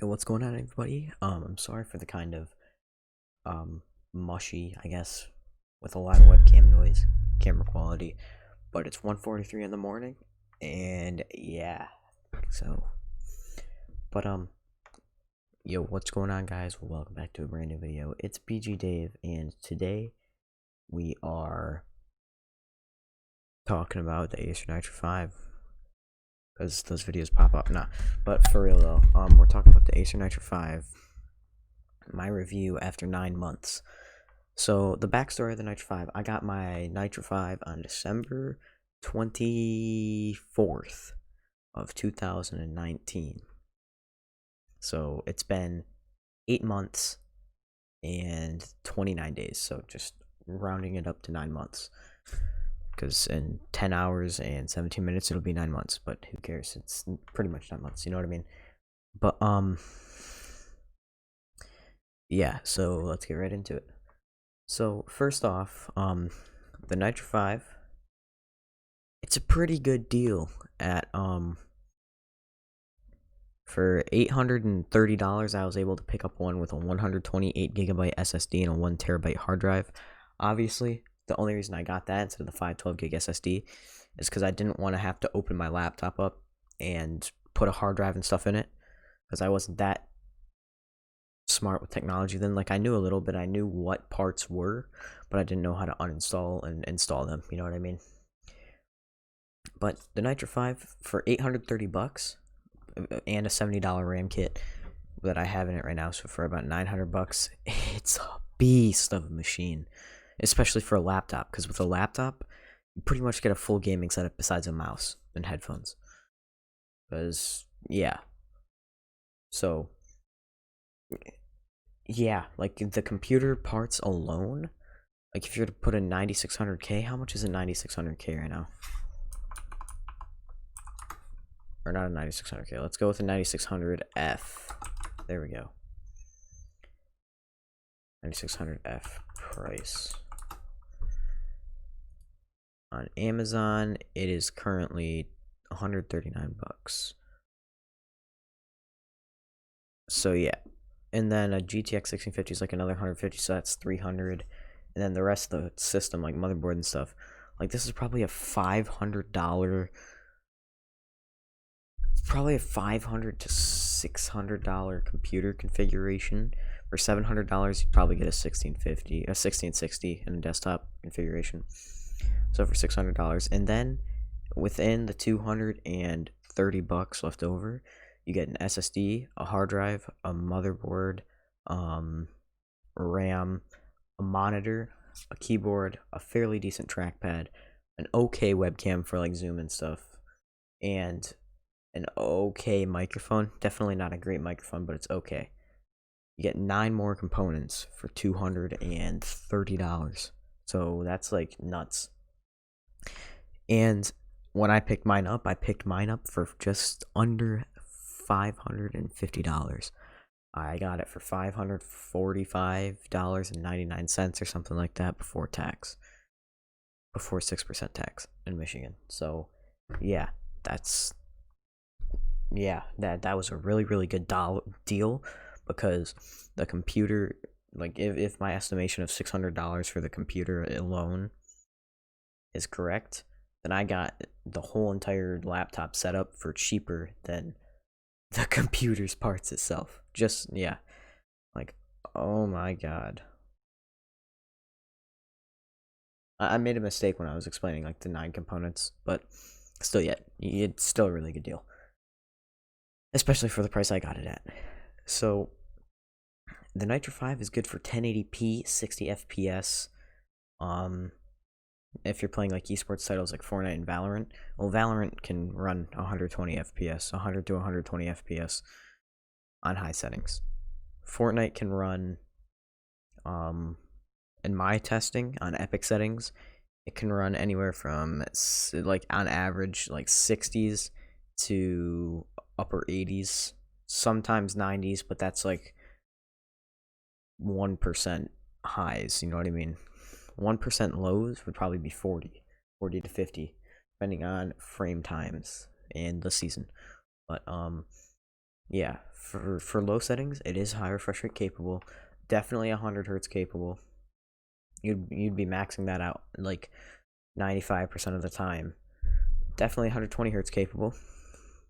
Yo, what's going on, everybody? I'm sorry for the kind of mushy, I guess, with a lot of webcam noise, camera quality, but it's 1:43 in the morning, and yeah, so, but yo, what's going on, guys? Well, welcome back to a brand new video. It's BG Dave, and today we are talking about the Acer Nitro 5. Because those videos pop up, nah. But for real though, we're talking about the Acer Nitro 5. My review after 9 months. So the backstory of the Nitro 5, I got my Nitro 5 on December 24th of 2019. So it's been 8 months and 29 days. So just rounding it up to 9 months. Because in 10 hours and 17 minutes it'll be 9 months, but who cares? It's pretty much 9 months, you know what I mean? But yeah, so let's get right into it. So first off, the Nitro 5, it's a pretty good deal at for $830. I was able to pick up one with a 128GB SSD and a 1TB hard drive. Obviously, the only reason I got that instead of the 512GB SSD is because I didn't want to have to open my laptop up and put a hard drive and stuff in it, because I wasn't that smart with technology then. Like, I knew a little bit, I knew what parts were, but I didn't know how to uninstall and install them, you know what I mean? But the Nitro 5 for 830 bucks and a $70 RAM kit that I have in it right now, so for about 900 bucks, it's a beast of a machine, especially for a laptop, because with a laptop you pretty much get a full gaming setup besides a mouse and headphones. Because yeah, so yeah, like the computer parts alone, like if you were to put a 9600K, how much is a 9600K right now? Or not a 9600K, let's go with a 9600F. There we go. 9600F price. On Amazon, it is currently 139 bucks. So yeah. And then a GTX 1650 is like another 150, so that's 300. And then the rest of the system, like motherboard and stuff, like this is probably a $500, probably a $500 to $600 computer configuration. For $700, you'd probably get a 1660 in a desktop configuration. So for $600, and then within the 230 bucks left over, you get an SSD, a hard drive, a motherboard, RAM, a monitor, a keyboard, a fairly decent trackpad, an okay webcam for like Zoom and stuff, and an okay microphone. Definitely not a great microphone, but it's okay. You get 9 more components for $230. So that's like nuts. And when I picked mine up for just under $550. I got it for $545.99 or something like that before tax. Before 6% tax in Michigan. So yeah, that was a really good deal, because the computer, like if my estimation of $600 for the computer alone is correct, then I got the whole entire laptop set up for cheaper than the computer's parts itself. Just yeah, like, oh my god. I made a mistake when I was explaining like the 9 components, but still, yet it's still a really good deal, especially for the price I got it at. So the Nitro 5 is good for 1080p, 60 FPS. If you're playing like esports titles like Fortnite and Valorant, well, Valorant can run 120 FPS, 100 to 120 FPS on high settings. Fortnite can run, in my testing on epic settings, it can run anywhere from like on average like 60s to upper 80s, sometimes 90s, but that's like 1% highs, you know what I mean? 1% lows would probably be 40 to 50, depending on frame times and the season. But yeah, for low settings, it is high refresh rate capable. Definitely 100 hertz capable. You'd be maxing that out like 95% of the time. Definitely 120 hertz capable.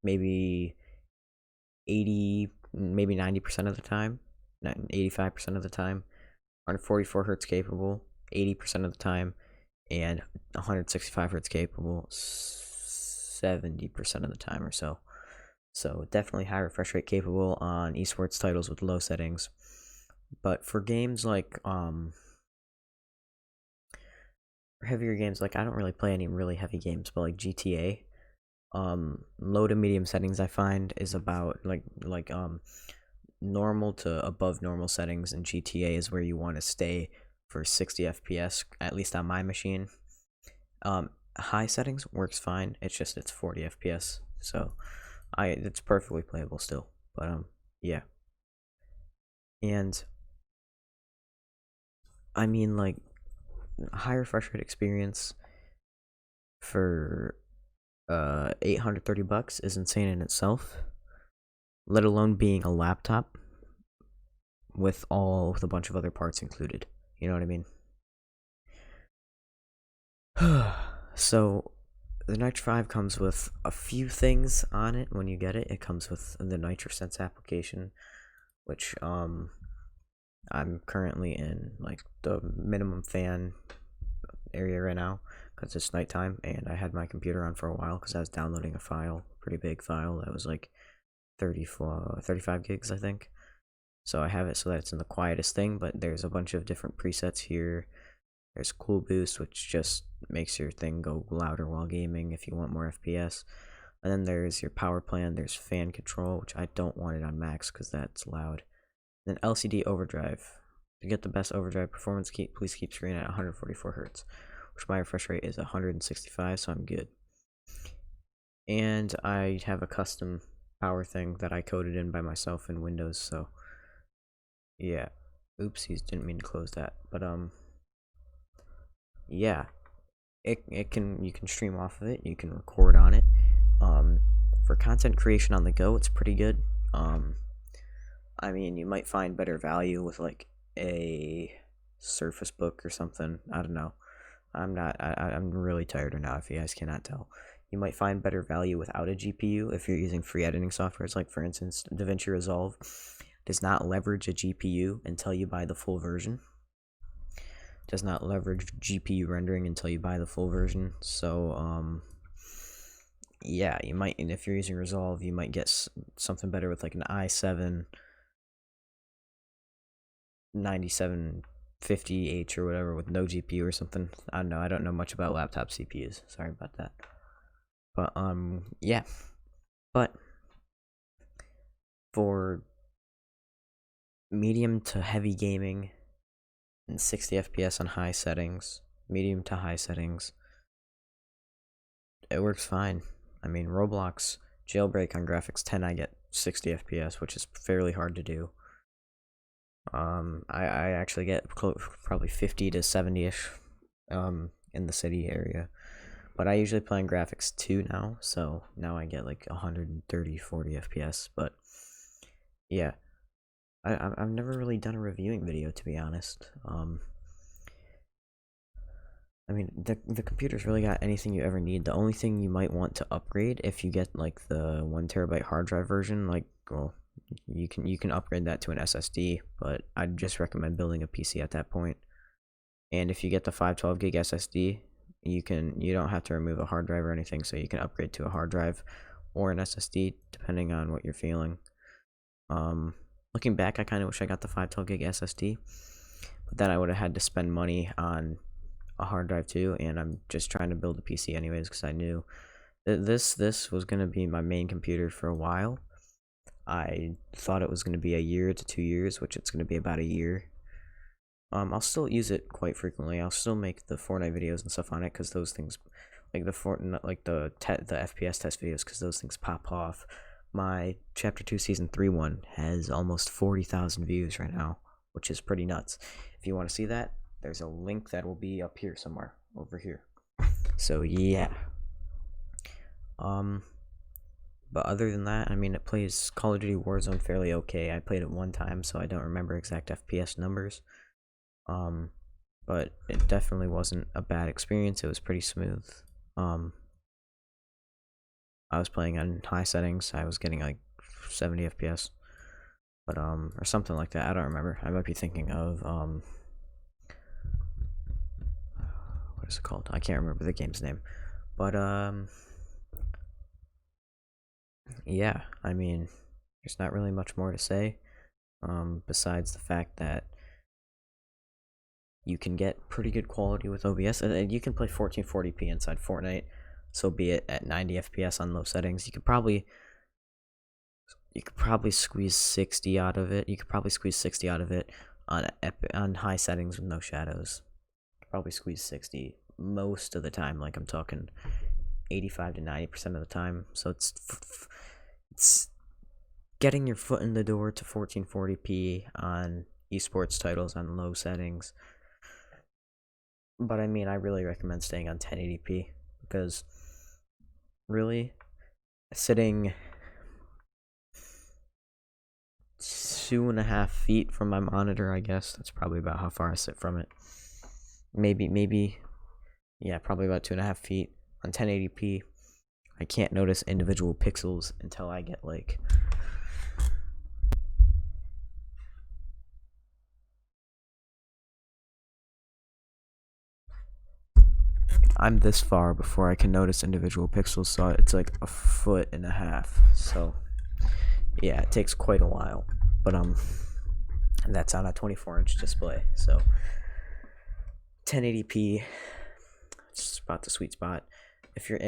Maybe 80, maybe 90% of the time. 85% of the time. 144 hertz capable 80% of the time, and 165 hertz capable 70% of the time or so. So definitely high refresh rate capable on esports titles with low settings. But for games like heavier games, like I don't really play any really heavy games, but like GTA, low to medium settings I find is about normal to above normal settings in GTA is where you want to stay for 60 FPS, at least on my machine. High settings works fine. It's 40 FPS, so it's perfectly playable still. But yeah. And I mean, like, high refresh rate experience for $830 is insane in itself, let alone being a laptop with a bunch of other parts included. You know what I mean? So the Nitro 5 comes with a few things on it when you get it. It comes with the Nitro Sense application, which I'm currently in like the minimum fan area right now because it's nighttime, and I had my computer on for a while because I was downloading a file, pretty big file that was like 35 gigs, I think. So I have it so that it's in the quietest thing, but there's a bunch of different presets here. There's Cool Boost, which just makes your thing go louder while gaming if you want more FPS. And then there's your power plan. There's fan control, which I don't want it on max because that's loud. And then LCD overdrive. To get the best overdrive performance, please keep screen at 144 hertz, which my refresh rate is 165, so I'm good. And I have a custom power thing that I coded in by myself in Windows, so yeah. Oopsies, didn't mean to close that. But yeah. You can stream off of it, you can record on it. For content creation on the go, it's pretty good. I mean, you might find better value with like a Surface Book or something. I don't know. I'm really tired now, if you guys cannot tell. You might find better value without a GPU if you're using free editing softwares. Like, for instance, DaVinci Resolve does not leverage a GPU until you buy the full version. Does not leverage GPU rendering until you buy the full version. So, yeah, you might, and if you're using Resolve, you might get something better with like an i7 9750H or whatever with no GPU or something. I don't know. I don't know much about laptop CPUs. Sorry about that. But yeah. But for medium to heavy gaming and 60 FPS on high settings, medium to high settings, it works fine. I mean, Roblox jailbreak on graphics 10, I get 60 FPS, which is fairly hard to do. I actually get probably 50 to 70ish in the city area, but I usually play on graphics 2 now, so now I get like 130 40 FPS. But yeah, I've never really done a reviewing video, to be honest. I mean, the computer's really got anything you ever need. The only thing you might want to upgrade if you get like the 1 TB hard drive version, like, well, you can upgrade that to an SSD, but I'd just recommend building a PC at that point. And if you get the 512 gig SSD, you don't have to remove a hard drive or anything, so you can upgrade to a hard drive or an SSD depending on what you're feeling. Looking back, I kind of wish I got the 512 gig SSD, but then I would have had to spend money on a hard drive too, and I'm just trying to build a PC anyways because I knew this was gonna be my main computer for a while. I thought it was gonna be a year to 2 years, which it's gonna be about a year. I'll still use it quite frequently. I'll still make the Fortnite videos and stuff on it because those things, like the Fortnite, like the FPS test videos, because those things pop off. My Chapter 2 Season 3 one has almost 40,000 views right now, which is pretty nuts. If you want to see that, there's a link that will be up here somewhere, over here. So yeah. But other than that, I mean, it plays Call of Duty Warzone fairly okay. I played it one time, so I don't remember exact FPS numbers. But it definitely wasn't a bad experience. It was pretty smooth. I was playing on high settings. I was getting like 70 FPS, but or something like that. I don't remember. I might be thinking of what is it called? I can't remember the game's name, but yeah. I mean, there's not really much more to say, besides the fact that you can get pretty good quality with OBS, and you can play 1440p inside Fortnite. So be it at 90 FPS on low settings. You could probably squeeze 60 out of it. You could probably squeeze 60 out of it on high settings with no shadows. Probably squeeze 60 most of the time. Like I'm talking 85 to 90% of the time. So it's getting your foot in the door to 1440p on esports titles on low settings. But I mean, I really recommend staying on 1080p because really sitting 2.5 feet from my monitor, I guess that's probably about how far I sit from it. Maybe, yeah, probably about 2.5 feet on 1080p. I can't notice individual pixels until I get like I'm this far before I can notice individual pixels, so it's like 1.5 feet. So yeah, it takes quite a while, but that's on a 24-inch display, so 1080p, it's about the sweet spot. If you're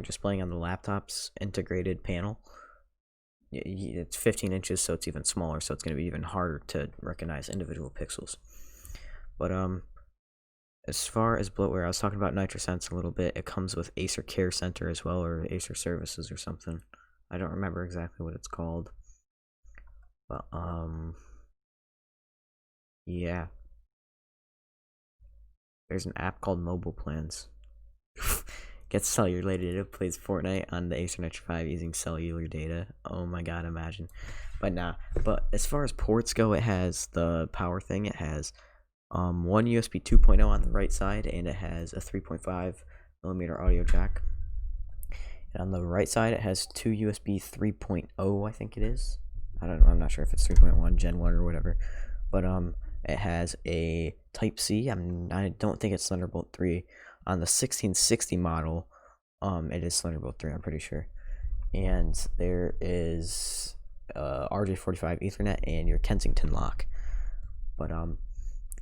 just playing on the laptop's integrated panel, it's 15 inches, so it's even smaller, so it's going to be even harder to recognize individual pixels. But as far as bloatware, I was talking about Nitro a little bit. It comes with Acer Care Center as well, or Acer Services or something. I don't remember exactly what it's called. But yeah. There's an app called Mobile Plans. Gets cellular data, plays Fortnite on the Acer Nitro 5 using cellular data. Oh my god, imagine. But as far as ports go, it has the power thing. It has one USB 2.0 on the right side, and it has a 3.5mm audio jack. And on the right side, it has two USB 3.0, I think it is. I don't know, I'm not sure if it's 3.1, Gen 1 or whatever. But it has a Type C. I don't think it's Thunderbolt 3. On the 1660 model, it is Thunderbolt 3, I'm pretty sure. And there is RJ45 Ethernet and your Kensington lock. But the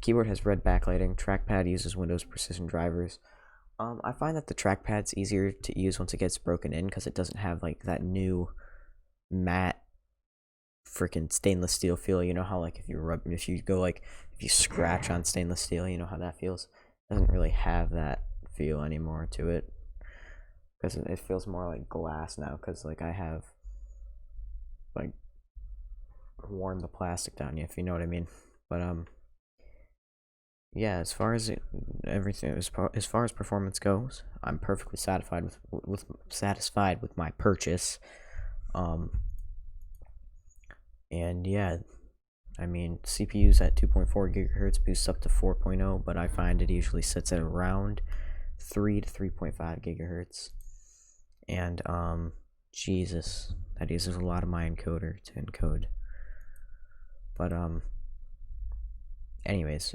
keyboard has red backlighting. Trackpad uses Windows Precision drivers. I find that the trackpad's easier to use once it gets broken in because it doesn't have like that new matte freaking stainless steel feel. You know how like if you scratch on stainless steel, you know how that feels. It doesn't really have that feel anymore to it because it feels more like glass now because like I have like worn the plastic down, if you know what I mean. But yeah, as far as as far as performance goes, I'm perfectly satisfied with my purchase. And yeah, I mean, CPU's at 2.4 gigahertz, boosts up to 4.0, but I find it usually sits at around 3 to 3.5 gigahertz. And Jesus, that uses a lot of my encoder to encode. But anyways,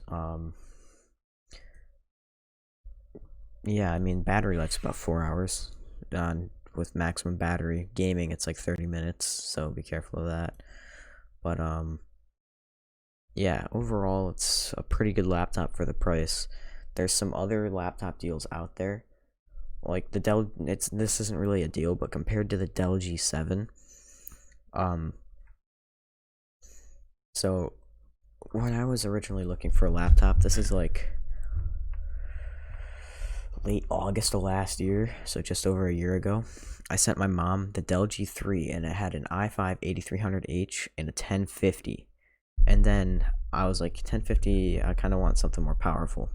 yeah, I mean, battery life's about 4 hours with maximum battery. Gaming, it's like 30 minutes, so be careful of that. But yeah, overall, it's a pretty good laptop for the price. There's some other laptop deals out there, like the Dell. This isn't really a deal, but compared to the Dell G7, so when I was originally looking for a laptop, this is like late August of last year, so just over a year ago, I sent my mom the Dell G3, and it had an i5 8300H and a 1050. And then I was like, 1050, I kind of want something more powerful.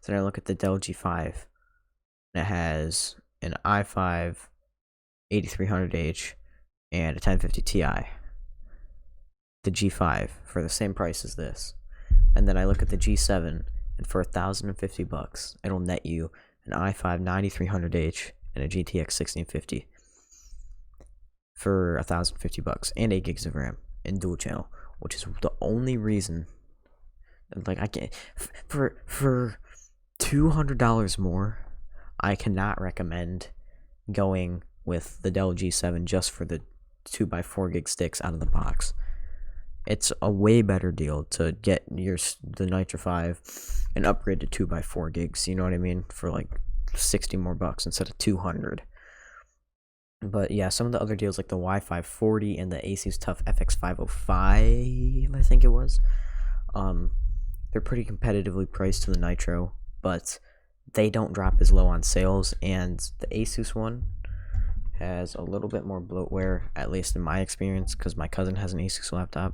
So then I look at the Dell G5, and it has an i5 8300H and a 1050 Ti, the G5 for the same price as this, and then I look at the G7, and for $1,050, it'll net you an i5 9300H and a GTX 1650 for $1,050 and 8 gigs of RAM in dual channel, which is the only reason. Like, I can't for $200 more, I cannot recommend going with the Dell G7 just for the 2x4 gig sticks out of the box. It's a way better deal to get the Nitro 5 and upgrade to 2x4 gigs, you know what I mean, for like 60 more bucks instead of 200. But yeah, some of the other deals like the Wi-Fi 40 and the Asus TUF FX505, I think it was, they're pretty competitively priced to the Nitro, but they don't drop as low on sales, and the Asus one has a little bit more bloatware, at least in my experience, because my cousin has an Asus laptop.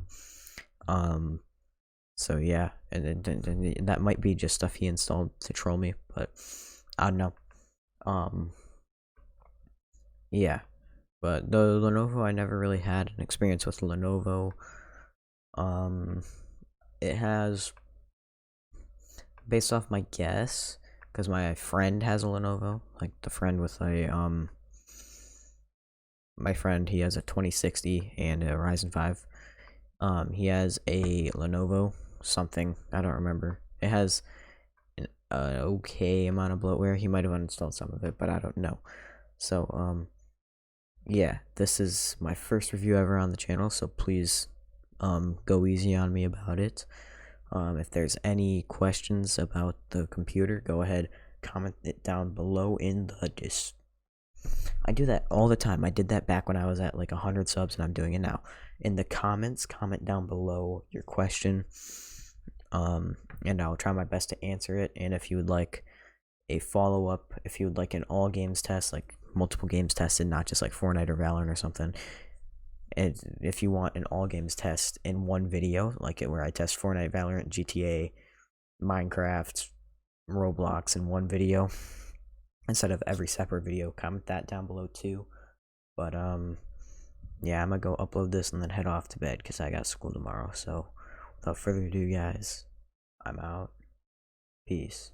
So yeah, and that might be just stuff he installed to troll me, but I don't know. Yeah, but the Lenovo, I never really had an experience with Lenovo. It has, based off my guess, because my friend has a Lenovo, like the friend with a my friend, he has a 2060 and a Ryzen 5. He has a Lenovo something, I don't remember. It has an okay amount of bloatware. He might have uninstalled some of it, but I don't know. So yeah, this is my first review ever on the channel, so please go easy on me about it. If there's any questions about the computer, go ahead, comment it down below in the I do that all the time. I did that back when I was at like 100 subs, and I'm doing it now. In the comments, comment down below your question, and I'll try my best to answer it. And if you would like a follow-up, if you would like an all games test, like multiple games tested, not just like Fortnite or Valorant or something, and if you want an all games test in one video, like it where I test Fortnite, Valorant, GTA, Minecraft, Roblox in one video instead of every separate video, comment that down below too. But yeah, I'm gonna go upload this and then head off to bed because I got school tomorrow. So without further ado, guys, I'm out. Peace.